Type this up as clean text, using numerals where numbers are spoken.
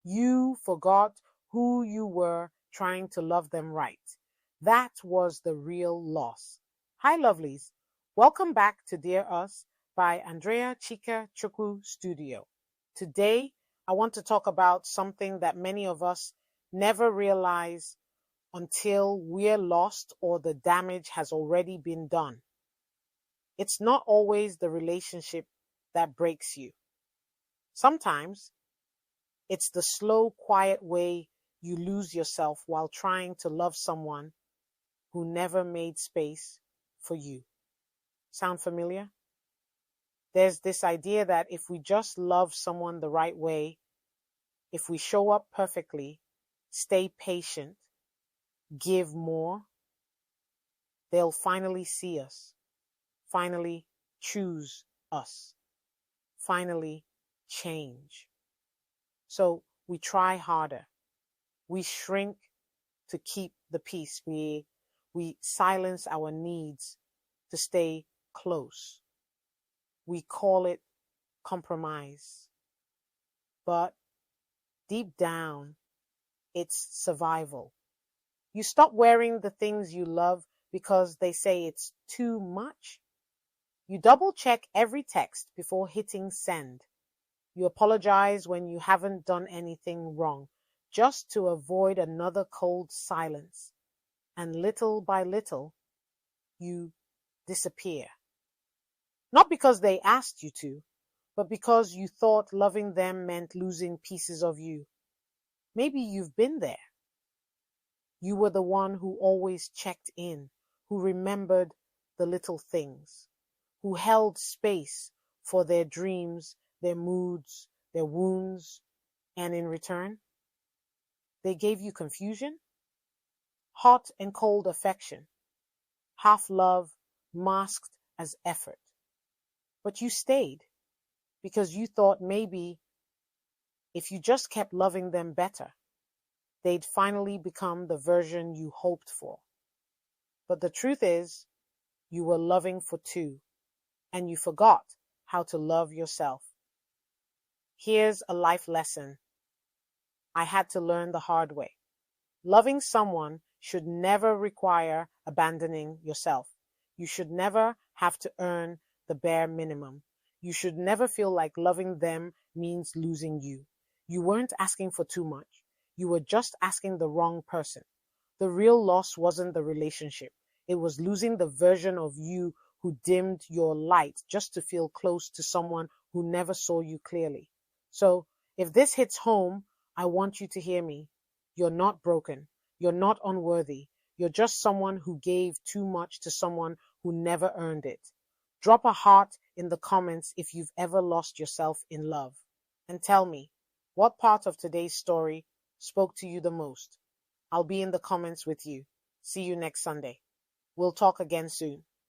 You forgot who you were trying to love them right. That was the real loss. Hi, lovelies. Welcome back to Dear Us by Andrea, Chika, Chukwu Studio. Today, I want to talk about something that many of us never realize until we're lost or the damage has already been done. It's not always the relationship that breaks you. Sometimes it's the slow, quiet way you lose yourself while trying to love someone who never made space for you. Sound familiar? There's this idea that if we just love someone the right way, if we show up perfectly, stay patient, give more, they'll finally see us, finally choose us, finally change. So we try harder. We shrink to keep the peace. We silence our needs to stay close. We call it compromise. But deep down, it's survival. You stop wearing the things you love because they say it's too much. You double check every text before hitting send. You apologize when you haven't done anything wrong, just to avoid another cold silence. And little by little, you disappear. Not because they asked you to, but because you thought loving them meant losing pieces of you. Maybe you've been there. You were the one who always checked in, who remembered the little things, who held space for their dreams, their moods, their wounds, and in return, they gave you confusion, hot and cold affection, half love masked as effort. But you stayed because you thought maybe if you just kept loving them better, they'd finally become the version you hoped for. But the truth is, you were loving for two, and you forgot how to love yourself. Here's a life lesson I had to learn the hard way. Loving someone should never require abandoning yourself. You should never have to earn the bare minimum. You should never feel like loving them means losing you. You weren't asking for too much. You were just asking the wrong person. The real loss wasn't the relationship. It was losing the version of you who dimmed your light just to feel close to someone who never saw you clearly. So, if this hits home, I want you to hear me. You're not broken. You're not unworthy. You're just someone who gave too much to someone who never earned it. Drop a heart in the comments if you've ever lost yourself in love. And tell me, what part of today's story spoke to you the most? I'll be in the comments with you. See you next Sunday. We'll talk again soon.